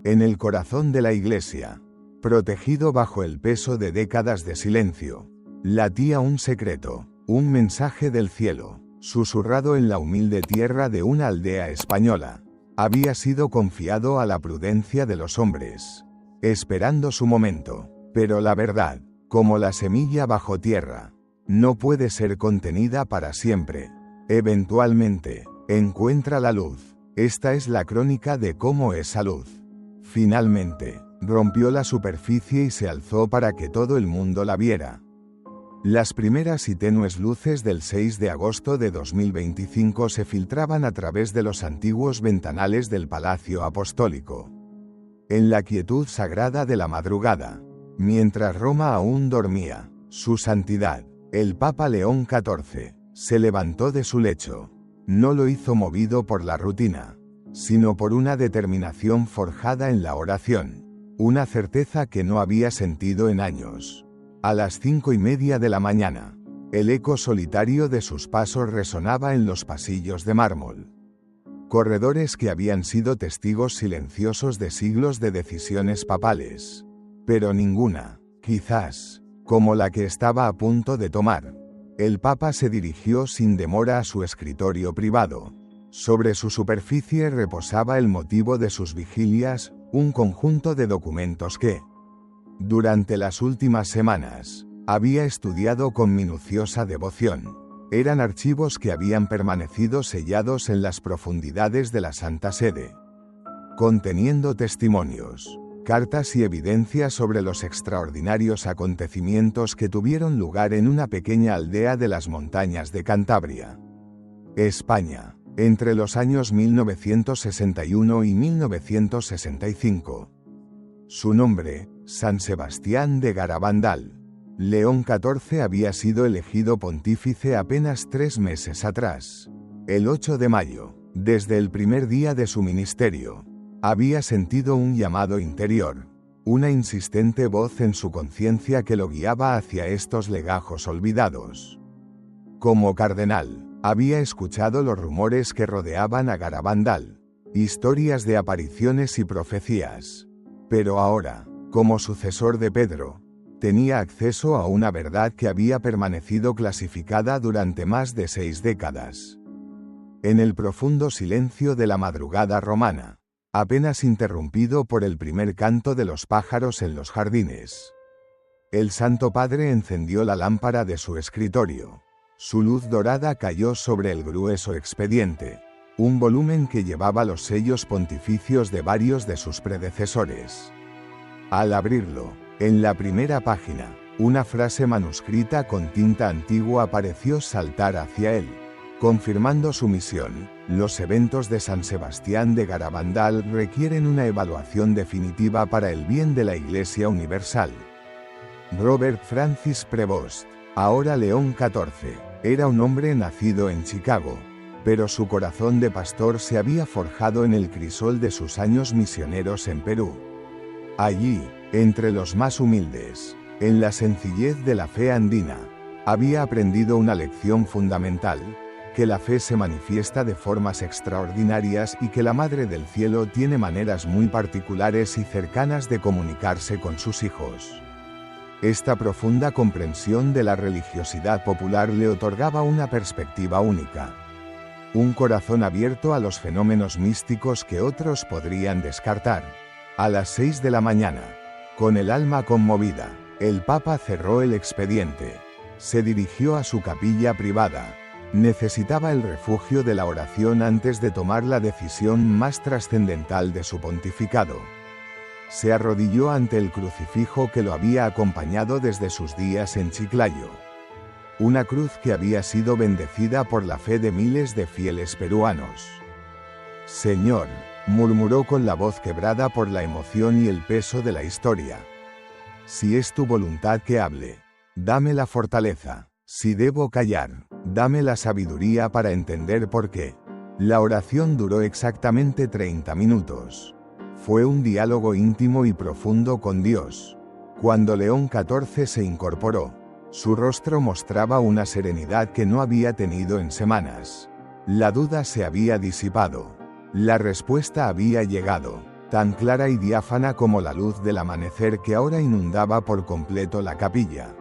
En el corazón de la iglesia, protegido bajo el peso de décadas de silencio, latía un secreto, un mensaje del cielo, susurrado en la humilde tierra de una aldea española. Había sido confiado a la prudencia de los hombres, esperando su momento. Pero la verdad, como la semilla bajo tierra, no puede ser contenida para siempre. Eventualmente, encuentra la luz. Esta es la crónica de cómo esa luz, finalmente, rompió la superficie y se alzó para que todo el mundo la viera. Las primeras y tenues luces del 6 de agosto de 2025 se filtraban a través de los antiguos ventanales del Palacio Apostólico. En la quietud sagrada de la madrugada, mientras Roma aún dormía, su santidad, el Papa León XIV, se levantó de su lecho. No lo hizo movido por la rutina, sino por una determinación forjada en la oración, una certeza que no había sentido en años. A las 5:30 de la mañana, el eco solitario de sus pasos resonaba en los pasillos de mármol. Corredores que habían sido testigos silenciosos de siglos de decisiones papales. Pero ninguna, quizás, como la que estaba a punto de tomar. El Papa se dirigió sin demora a su escritorio privado. Sobre su superficie reposaba el motivo de sus vigilias, un conjunto de documentos que, durante las últimas semanas, había estudiado con minuciosa devoción. Eran archivos que habían permanecido sellados en las profundidades de la Santa Sede, conteniendo testimonios, cartas y evidencias sobre los extraordinarios acontecimientos que tuvieron lugar en una pequeña aldea de las montañas de Cantabria, España, entre los años 1961 y 1965. Su nombre, San Sebastián de Garabandal. León XIV había sido elegido pontífice apenas 3 meses atrás. El 8 de mayo, desde el primer día de su ministerio, había sentido un llamado interior, una insistente voz en su conciencia que lo guiaba hacia estos legajos olvidados. Como cardenal, había escuchado los rumores que rodeaban a Garabandal, historias de apariciones y profecías. Pero ahora, como sucesor de Pedro, tenía acceso a una verdad que había permanecido clasificada durante más de 6 décadas. En el profundo silencio de la madrugada romana, apenas interrumpido por el primer canto de los pájaros en los jardines, el Santo Padre encendió la lámpara de su escritorio. Su luz dorada cayó sobre el grueso expediente, un volumen que llevaba los sellos pontificios de varios de sus predecesores. Al abrirlo, en la primera página, una frase manuscrita con tinta antigua pareció saltar hacia él, confirmando su misión. Los eventos de San Sebastián de Garabandal requieren una evaluación definitiva para el bien de la Iglesia Universal. Robert Francis Prevost, ahora León XIV, era un hombre nacido en Chicago, pero su corazón de pastor se había forjado en el crisol de sus años misioneros en Perú. Allí, entre los más humildes, en la sencillez de la fe andina, había aprendido una lección fundamental, que la fe se manifiesta de formas extraordinarias y que la Madre del Cielo tiene maneras muy particulares y cercanas de comunicarse con sus hijos. Esta profunda comprensión de la religiosidad popular le otorgaba una perspectiva única. Un corazón abierto a los fenómenos místicos que otros podrían descartar. A las 6 de la mañana, con el alma conmovida, el Papa cerró el expediente. Se dirigió a su capilla privada. Necesitaba el refugio de la oración antes de tomar la decisión más trascendental de su pontificado. Se arrodilló ante el crucifijo que lo había acompañado desde sus días en Chiclayo. Una cruz que había sido bendecida por la fe de miles de fieles peruanos. Señor, murmuró con la voz quebrada por la emoción y el peso de la historia. Si es tu voluntad que hable, dame la fortaleza. Si debo callar, dame la sabiduría para entender por qué. La oración duró exactamente 30 minutos. Fue un diálogo íntimo y profundo con Dios. Cuando León XIV se incorporó, su rostro mostraba una serenidad que no había tenido en semanas. La duda se había disipado. La respuesta había llegado. tan clara y diáfana como la luz del amanecer que ahora inundaba por completo la capilla.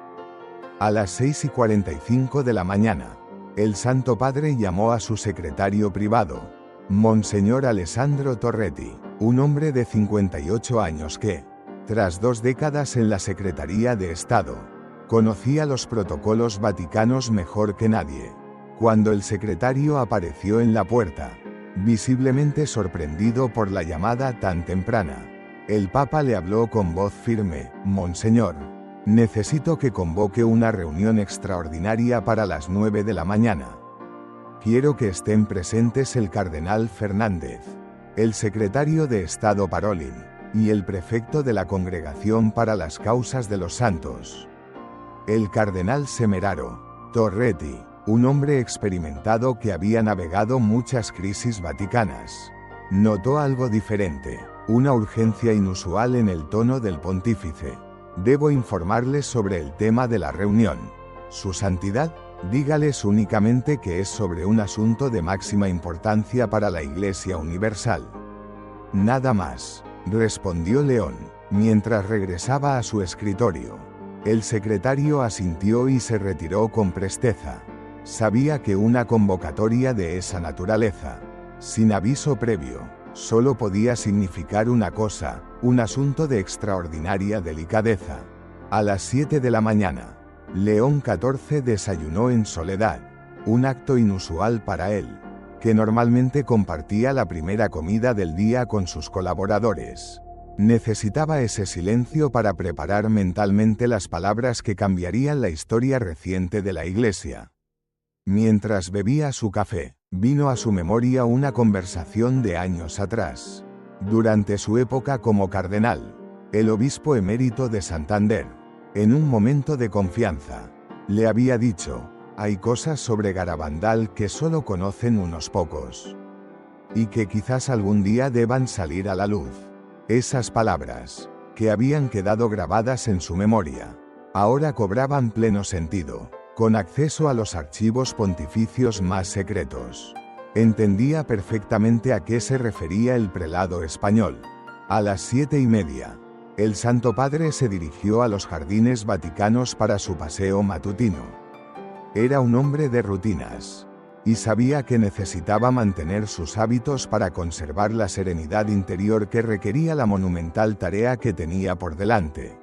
A las 6:45 de la mañana, el Santo Padre llamó a su secretario privado, Monseñor Alessandro Torretti, un hombre de 58 años que, tras 2 décadas en la Secretaría de Estado, conocía los protocolos vaticanos mejor que nadie. Cuando el secretario apareció en la puerta, visiblemente sorprendido por la llamada tan temprana, el Papa le habló con voz firme: Monseñor, necesito que convoque una reunión extraordinaria para las 9 de la mañana. Quiero que estén presentes el cardenal Fernández, el secretario de Estado Parolin, y el prefecto de la Congregación para las Causas de los Santos. El cardenal Semeraro Torretti, un hombre experimentado que había navegado muchas crisis vaticanas, notó algo diferente, una urgencia inusual en el tono del pontífice. Debo informarles sobre el tema de la reunión. Su santidad, dígales únicamente que es sobre un asunto de máxima importancia para la Iglesia Universal. Nada más, respondió León, mientras regresaba a su escritorio. El secretario asintió y se retiró con presteza. Sabía que una convocatoria de esa naturaleza, sin aviso previo, solo podía significar una cosa: un asunto de extraordinaria delicadeza. A las 7 de la mañana, León XIV desayunó en soledad, un acto inusual para él, que normalmente compartía la primera comida del día con sus colaboradores. Necesitaba ese silencio para preparar mentalmente las palabras que cambiarían la historia reciente de la Iglesia. Mientras bebía su café, vino a su memoria una conversación de años atrás. Durante su época como cardenal, el obispo emérito de Santander, en un momento de confianza, le había dicho: hay cosas sobre Garabandal que solo conocen unos pocos, y que quizás algún día deban salir a la luz. Esas palabras, que habían quedado grabadas en su memoria, ahora cobraban pleno sentido, con acceso a los archivos pontificios más secretos. Entendía perfectamente a qué se refería el prelado español. A las 7:30, el Santo Padre se dirigió a los jardines vaticanos para su paseo matutino. Era un hombre de rutinas, y sabía que necesitaba mantener sus hábitos para conservar la serenidad interior que requería la monumental tarea que tenía por delante.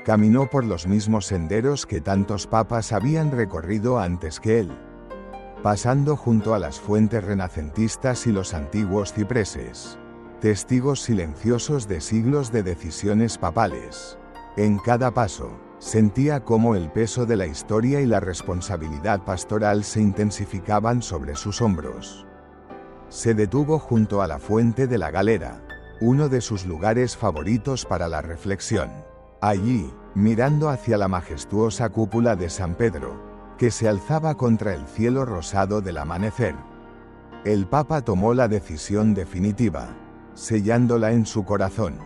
Caminó por los mismos senderos que tantos papas habían recorrido antes que él, pasando junto a las fuentes renacentistas y los antiguos cipreses, testigos silenciosos de siglos de decisiones papales. En cada paso, sentía cómo el peso de la historia y la responsabilidad pastoral se intensificaban sobre sus hombros. Se detuvo junto a la fuente de la Galera, uno de sus lugares favoritos para la reflexión. Allí, mirando hacia la majestuosa cúpula de San Pedro, que se alzaba contra el cielo rosado del amanecer, el Papa tomó la decisión definitiva, sellándola en su corazón.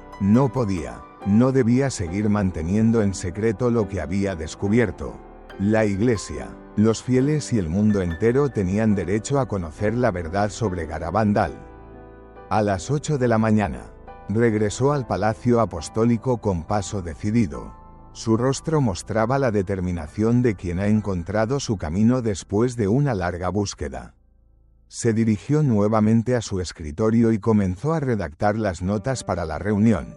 No debía seguir manteniendo en secreto lo que había descubierto. La Iglesia, los fieles y el mundo entero tenían derecho a conocer la verdad sobre Garabandal. A las 8 de la mañana, regresó al Palacio Apostólico con paso decidido. Su rostro mostraba la determinación de quien ha encontrado su camino después de una larga búsqueda. Se dirigió nuevamente a su escritorio y comenzó a redactar las notas para la reunión.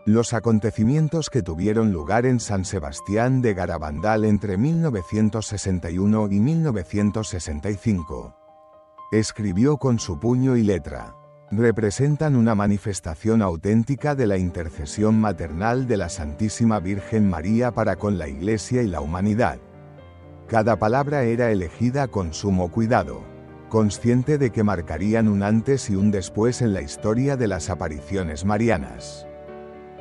Los acontecimientos que tuvieron lugar en San Sebastián de Garabandal entre 1961 y 1965, escribió con su puño y letra, representan una manifestación auténtica de la intercesión maternal de la Santísima Virgen María para con la Iglesia y la humanidad. Cada palabra era elegida con sumo cuidado, consciente de que marcarían un antes y un después en la historia de las apariciones marianas.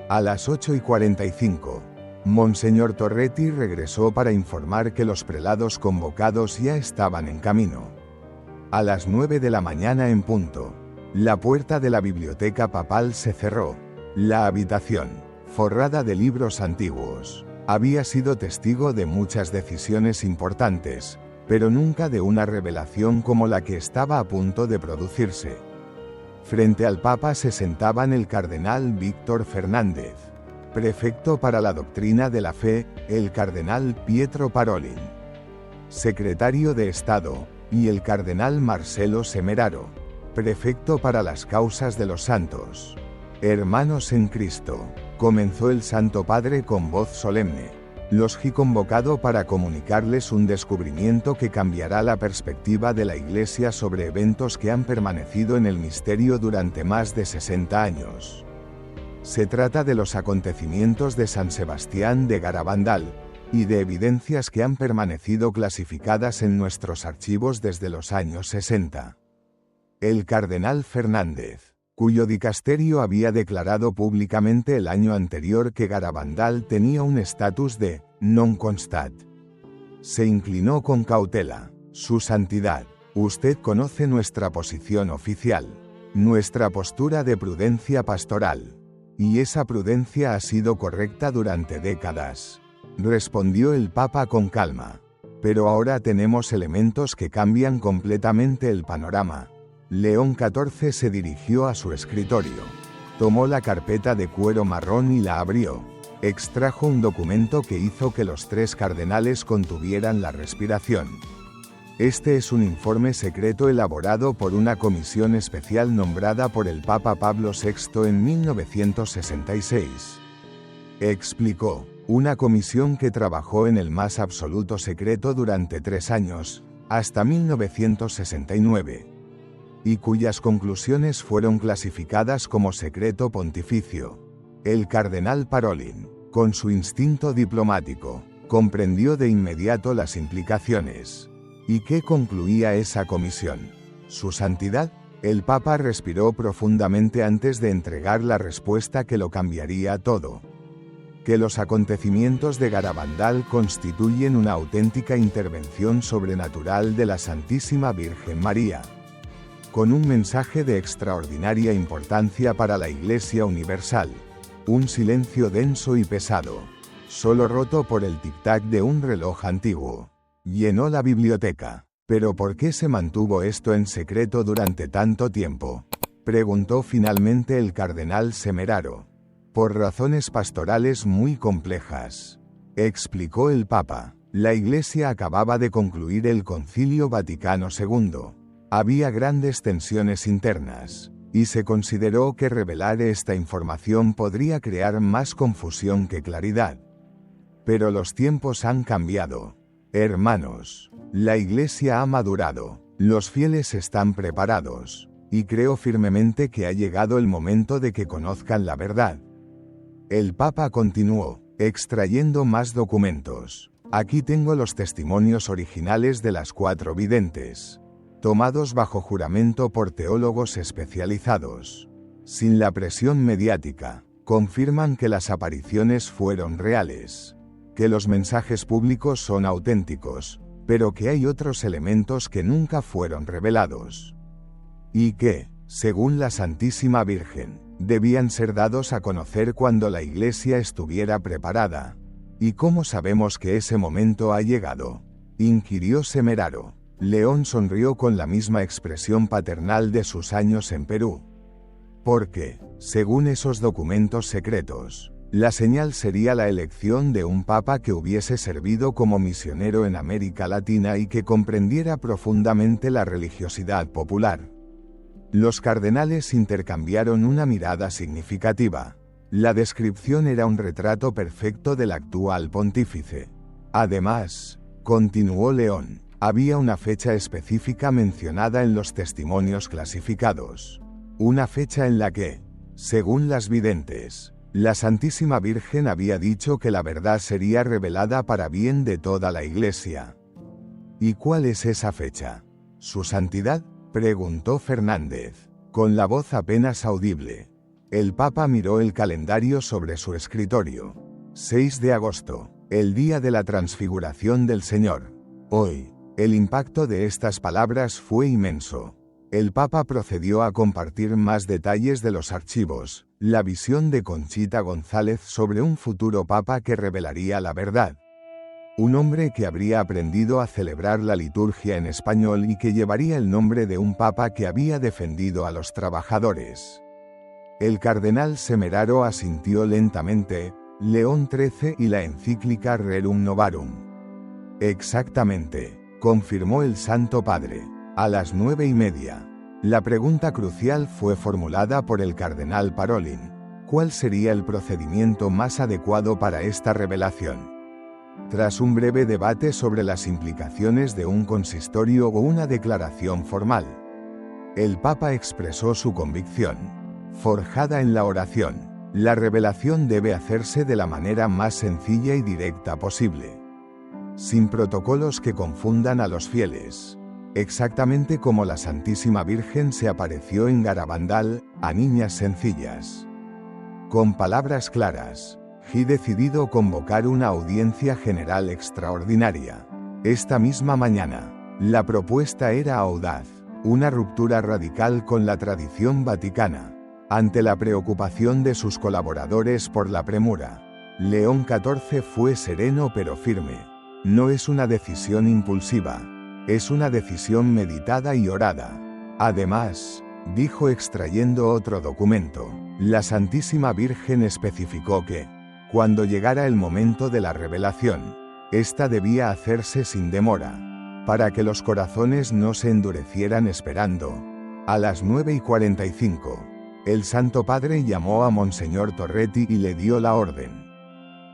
A las 8:45, Monseñor Torretti regresó para informar que los prelados convocados ya estaban en camino. A las 9 de la mañana en punto, la puerta de la biblioteca papal se cerró. La habitación, forrada de libros antiguos, había sido testigo de muchas decisiones importantes, pero nunca de una revelación como la que estaba a punto de producirse. Frente al Papa se sentaban el cardenal Víctor Fernández, prefecto para la doctrina de la fe, el cardenal Pietro Parolin, secretario de Estado, y el cardenal Marcelo Semeraro, prefecto para las causas de los santos. Hermanos en Cristo, comenzó el Santo Padre con voz solemne. Los he convocado para comunicarles un descubrimiento que cambiará la perspectiva de la Iglesia sobre eventos que han permanecido en el misterio durante más de 60 años. Se trata de los acontecimientos de San Sebastián de Garabandal, y de evidencias que han permanecido clasificadas en nuestros archivos desde los años 60. El cardenal Fernández, cuyo dicasterio había declarado públicamente el año anterior que Garabandal tenía un estatus de non constat, se inclinó con cautela. Su Santidad, usted conoce nuestra posición oficial, nuestra postura de prudencia pastoral, y esa prudencia ha sido correcta durante décadas, respondió el Papa con calma. Pero ahora tenemos elementos que cambian completamente el panorama. León XIV se dirigió a su escritorio. Tomó la carpeta de cuero marrón y la abrió. Extrajo un documento que hizo que los 3 cardenales contuvieran la respiración. Este es un informe secreto elaborado por una comisión especial nombrada por el Papa Pablo VI en 1966. Explicó, una comisión que trabajó en el más absoluto secreto durante 3 años, hasta 1969. Y cuyas conclusiones fueron clasificadas como secreto pontificio. El cardenal Parolin, con su instinto diplomático, comprendió de inmediato las implicaciones. ¿Y qué concluía esa comisión? Su Santidad, el Papa respiró profundamente antes de entregar la respuesta que lo cambiaría todo. Que los acontecimientos de Garabandal constituyen una auténtica intervención sobrenatural de la Santísima Virgen María, con un mensaje de extraordinaria importancia para la Iglesia universal. Un silencio denso y pesado, solo roto por el tic-tac de un reloj antiguo, llenó la biblioteca. ¿Pero por qué se mantuvo esto en secreto durante tanto tiempo?, preguntó finalmente el cardenal Semeraro. Por razones pastorales muy complejas, explicó el Papa. La Iglesia acababa de concluir el Concilio Vaticano II. Había grandes tensiones internas, y se consideró que revelar esta información podría crear más confusión que claridad. Pero los tiempos han cambiado. Hermanos, la Iglesia ha madurado, los fieles están preparados, y creo firmemente que ha llegado el momento de que conozcan la verdad. El Papa continuó, extrayendo más documentos. Aquí tengo los testimonios originales de las 4 videntes, tomados bajo juramento por teólogos especializados. Sin la presión mediática, confirman que las apariciones fueron reales, que los mensajes públicos son auténticos, pero que hay otros elementos que nunca fueron revelados. Y que, según la Santísima Virgen, debían ser dados a conocer cuando la Iglesia estuviera preparada. ¿Y cómo sabemos que ese momento ha llegado?, inquirió Semeraro. León sonrió con la misma expresión paternal de sus años en Perú. Porque, según esos documentos secretos, la señal sería la elección de un papa que hubiese servido como misionero en América Latina y que comprendiera profundamente la religiosidad popular. Los cardenales intercambiaron una mirada significativa. La descripción era un retrato perfecto del actual pontífice. Además, continuó León, había una fecha específica mencionada en los testimonios clasificados. Una fecha en la que, según las videntes, la Santísima Virgen había dicho que la verdad sería revelada para bien de toda la Iglesia. ¿Y cuál es esa fecha? ¿Su Santidad?, preguntó Fernández, con la voz apenas audible. El Papa miró el calendario sobre su escritorio. 6 de agosto, el día de la transfiguración del Señor. Hoy, el impacto de estas palabras fue inmenso. El Papa procedió a compartir más detalles de los archivos, la visión de Conchita González sobre un futuro Papa que revelaría la verdad. un hombre que habría aprendido a celebrar la liturgia en español y que llevaría el nombre de un papa que había defendido a los trabajadores. El cardenal Semeraro asintió lentamente. León XIII y la encíclica Rerum Novarum. Exactamente, confirmó el Santo Padre. A las 9:30. La pregunta crucial fue formulada por el cardenal Parolin. ¿Cuál sería el procedimiento más adecuado para esta revelación? Tras un breve debate sobre las implicaciones de un consistorio o una declaración formal, el Papa expresó su convicción, forjada en la oración. La revelación debe hacerse de la manera más sencilla y directa posible, sin protocolos que confundan a los fieles, exactamente como la Santísima Virgen se apareció en Garabandal, a niñas sencillas. Con palabras claras, he decidido convocar una audiencia general extraordinaria. Esta misma mañana, la propuesta era audaz, una ruptura radical con la tradición vaticana. Ante la preocupación de sus colaboradores por la premura, León XIV fue sereno pero firme. No es una decisión impulsiva, es una decisión meditada y orada. Además, dijo extrayendo otro documento, la Santísima Virgen especificó que, cuando llegara el momento de la revelación, esta debía hacerse sin demora, para que los corazones no se endurecieran esperando. A las 9:45. El Santo Padre llamó a Monseñor Torretti y le dio la orden.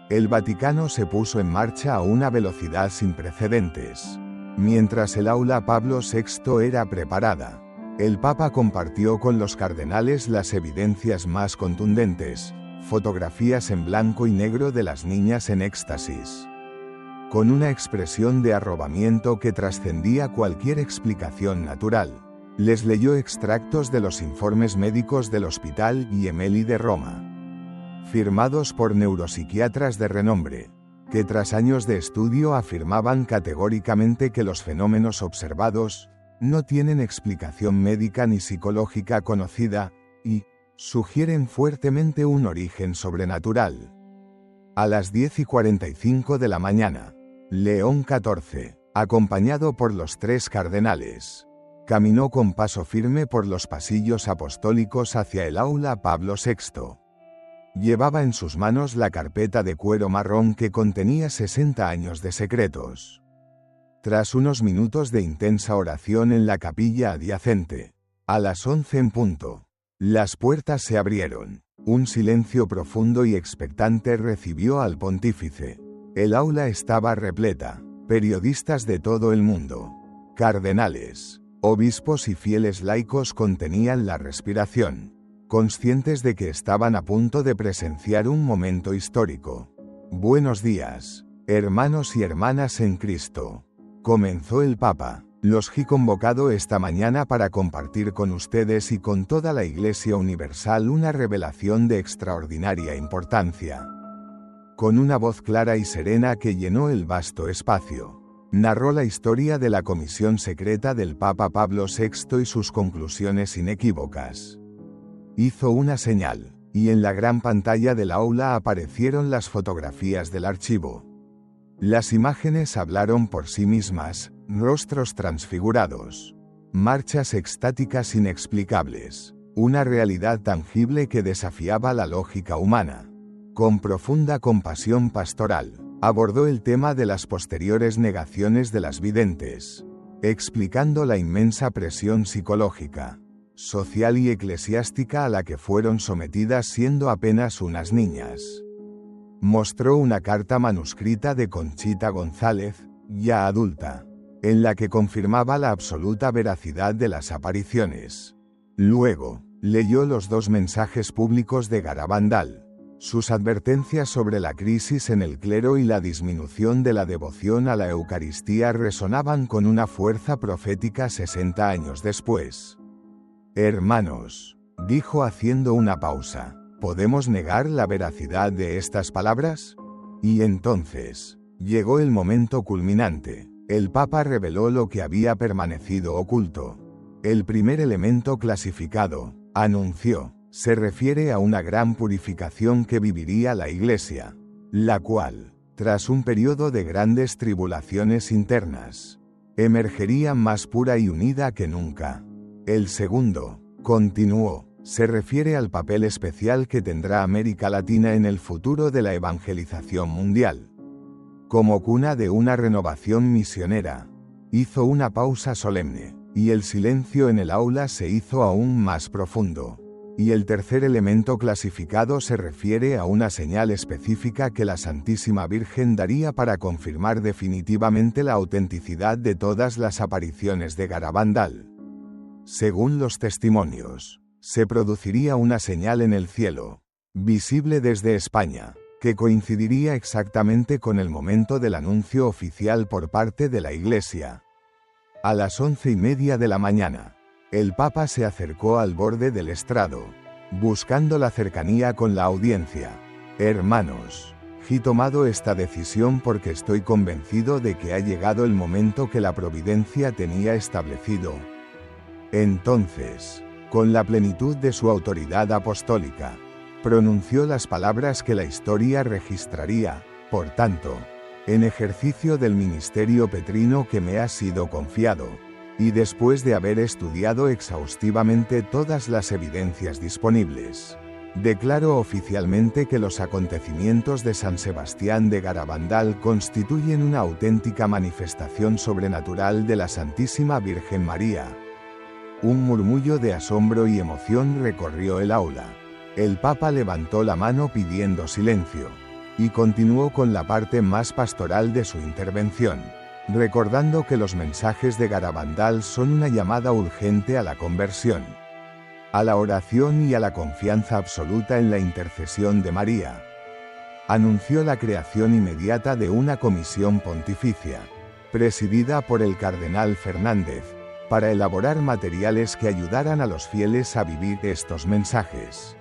El Vaticano se puso en marcha a una velocidad sin precedentes. Mientras el aula Pablo VI era preparada, el Papa compartió con los cardenales las evidencias más contundentes, fotografías en blanco y negro de las niñas en éxtasis. Con una expresión de arrobamiento que trascendía cualquier explicación natural, les leyó extractos de los informes médicos del Hospital Gemelli de Roma, firmados por neuropsiquiatras de renombre, que tras años de estudio afirmaban categóricamente que los fenómenos observados no tienen explicación médica ni psicológica conocida, y sugieren fuertemente un origen sobrenatural. A las 10:45 de la mañana, León XIV, acompañado por los 3 cardenales, caminó con paso firme por los pasillos apostólicos hacia el aula Pablo VI. Llevaba en sus manos la carpeta de cuero marrón que contenía 60 años de secretos. Tras unos minutos de intensa oración en la capilla adyacente, a las 11 en punto, las puertas se abrieron. Un silencio profundo y expectante recibió al pontífice. El aula estaba repleta, periodistas de todo el mundo, cardenales, obispos y fieles laicos contenían la respiración, conscientes de que estaban a punto de presenciar un momento histórico. Buenos días, hermanos y hermanas en Cristo. Comenzó el Papa. Los he convocado esta mañana para compartir con ustedes y con toda la Iglesia Universal una revelación de extraordinaria importancia. Con una voz clara y serena que llenó el vasto espacio, narró la historia de la comisión secreta del Papa Pablo VI y sus conclusiones inequívocas. Hizo una señal, y en la gran pantalla del aula aparecieron las fotografías del archivo. Las imágenes hablaron por sí mismas, rostros transfigurados, marchas extáticas inexplicables, una realidad tangible que desafiaba la lógica humana. Con profunda compasión pastoral, abordó el tema de las posteriores negaciones de las videntes, explicando la inmensa presión psicológica, social y eclesiástica a la que fueron sometidas siendo apenas unas niñas. Mostró una carta manuscrita de Conchita González, ya adulta, en la que confirmaba la absoluta veracidad de las apariciones. Luego, leyó los 2 mensajes públicos de Garabandal. Sus advertencias sobre la crisis en el clero y la disminución de la devoción a la Eucaristía resonaban con una fuerza profética 60 años después. Hermanos, dijo haciendo una pausa, ¿podemos negar la veracidad de estas palabras? Y entonces, llegó el momento culminante. El Papa reveló lo que había permanecido oculto. El primer elemento clasificado, anunció, se refiere a una gran purificación que viviría la Iglesia, la cual, tras un periodo de grandes tribulaciones internas, emergería más pura y unida que nunca. El segundo, continuó, se refiere al papel especial que tendrá América Latina en el futuro de la evangelización mundial. Como cuna de una renovación misionera. Hizo una pausa solemne, y el silencio en el aula se hizo aún más profundo. Y el tercer elemento clasificado se refiere a una señal específica que la Santísima Virgen daría para confirmar definitivamente la autenticidad de todas las apariciones de Garabandal. Según los testimonios, se produciría una señal en el cielo, visible desde España, que coincidiría exactamente con el momento del anuncio oficial por parte de la Iglesia. A las 11:30 de la mañana, el Papa se acercó al borde del estrado, buscando la cercanía con la audiencia. Hermanos, he tomado esta decisión porque estoy convencido de que ha llegado el momento que la providencia tenía establecido. Entonces, con la plenitud de su autoridad apostólica, pronunció las palabras que la historia registraría, por tanto, en ejercicio del ministerio petrino que me ha sido confiado, y después de haber estudiado exhaustivamente todas las evidencias disponibles, declaro oficialmente que los acontecimientos de San Sebastián de Garabandal constituyen una auténtica manifestación sobrenatural de la Santísima Virgen María. Un murmullo de asombro y emoción recorrió el aula. El Papa levantó la mano pidiendo silencio, y continuó con la parte más pastoral de su intervención, recordando que los mensajes de Garabandal son una llamada urgente a la conversión, a la oración y a la confianza absoluta en la intercesión de María. Anunció la creación inmediata de una comisión pontificia, presidida por el cardenal Fernández, para elaborar materiales que ayudaran a los fieles a vivir estos mensajes.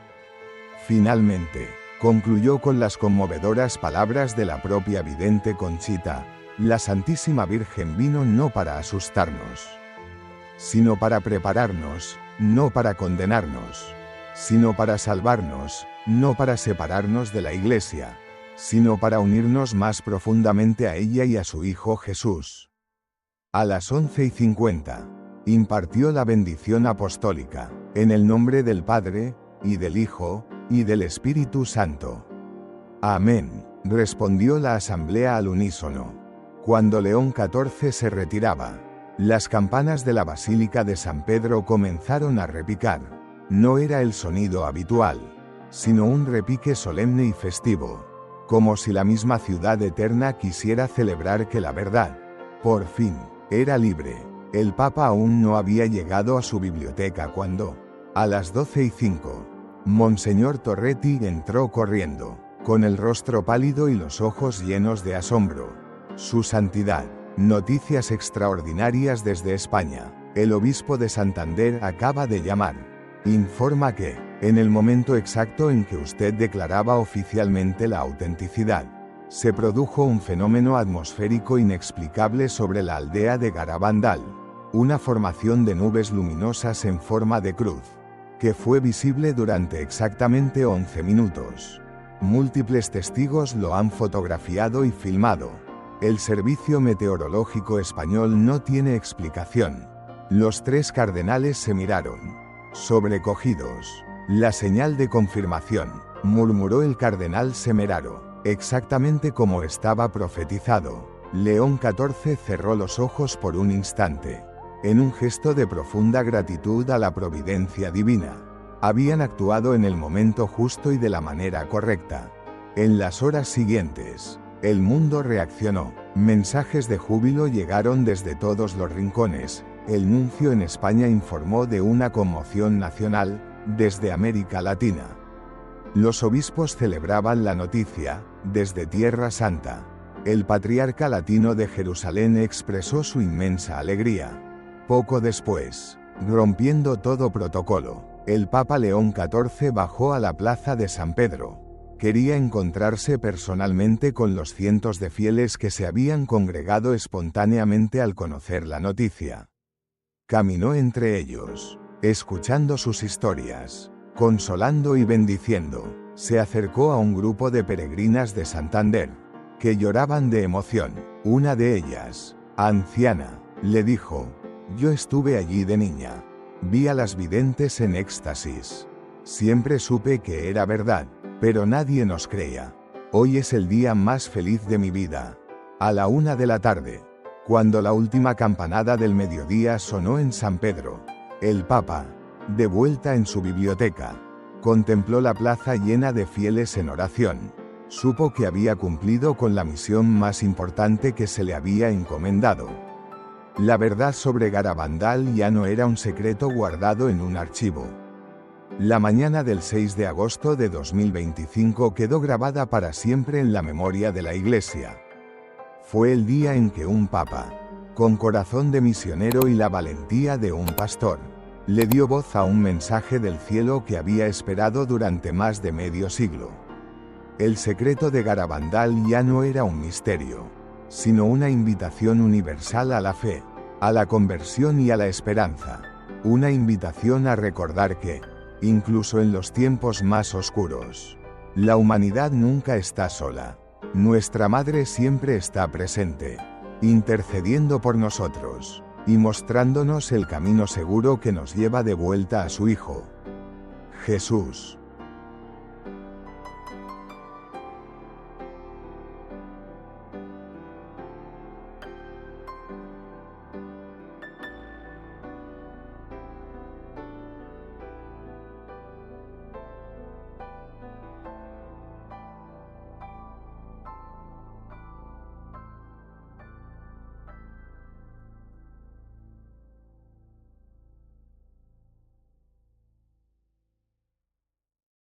Finalmente, concluyó con las conmovedoras palabras de la propia vidente Conchita: la Santísima Virgen vino no para asustarnos, sino para prepararnos, no para condenarnos, sino para salvarnos, no para separarnos de la Iglesia, sino para unirnos más profundamente a ella y a su Hijo Jesús. A las 11:50, impartió la bendición apostólica, en el nombre del Padre, y del Hijo, y del Espíritu Santo. Amén, respondió la asamblea al unísono. Cuando León XIV se retiraba, las campanas de la Basílica de San Pedro comenzaron a repicar. No era el sonido habitual, sino un repique solemne y festivo, como si la misma ciudad eterna quisiera celebrar que la verdad, por fin, era libre. El Papa aún no había llegado a su biblioteca cuando, a las 12:05, Monseñor Torretti entró corriendo, con el rostro pálido y los ojos llenos de asombro. Su Santidad, noticias extraordinarias desde España. El obispo de Santander acaba de llamar. Informa que, en el momento exacto en que usted declaraba oficialmente la autenticidad, se produjo un fenómeno atmosférico inexplicable sobre la aldea de Garabandal, una formación de nubes luminosas en forma de cruz, que fue visible durante exactamente 11 minutos. Múltiples testigos lo han fotografiado y filmado. El Servicio Meteorológico Español no tiene explicación. Los tres cardenales se miraron, sobrecogidos. La señal de confirmación, murmuró el cardenal Semeraro, exactamente como estaba profetizado. León XIV cerró los ojos por un instante, en un gesto de profunda gratitud a la providencia divina. Habían actuado en el momento justo y de la manera correcta. En las horas siguientes, el mundo reaccionó. Mensajes de júbilo llegaron desde todos los rincones. El nuncio en España informó de una conmoción nacional, desde América Latina. Los obispos celebraban la noticia, desde Tierra Santa. El patriarca latino de Jerusalén expresó su inmensa alegría. Poco después, rompiendo todo protocolo, el Papa León XIV bajó a la plaza de San Pedro. Quería encontrarse personalmente con los cientos de fieles que se habían congregado espontáneamente al conocer la noticia. Caminó entre ellos, escuchando sus historias, consolando y bendiciendo. Se acercó a un grupo de peregrinas de Santander, que lloraban de emoción. Una de ellas, anciana, le dijo: yo estuve allí de niña. Vi a las videntes en éxtasis. Siempre supe que era verdad, pero nadie nos creía. Hoy es el día más feliz de mi vida. A la 1 de la tarde, cuando la última campanada del mediodía sonó en San Pedro, el Papa, de vuelta en su biblioteca, contempló la plaza llena de fieles en oración. Supo que había cumplido con la misión más importante que se le había encomendado. La verdad sobre Garabandal ya no era un secreto guardado en un archivo. La mañana del 6 de agosto de 2025 quedó grabada para siempre en la memoria de la Iglesia. Fue el día en que un papa, con corazón de misionero y la valentía de un pastor, le dio voz a un mensaje del cielo que había esperado durante más de medio siglo. El secreto de Garabandal ya no era un misterio, sino una invitación universal a la fe, a la conversión y a la esperanza. Una invitación a recordar que, incluso en los tiempos más oscuros, la humanidad nunca está sola. Nuestra Madre siempre está presente, intercediendo por nosotros, y mostrándonos el camino seguro que nos lleva de vuelta a su Hijo, Jesús.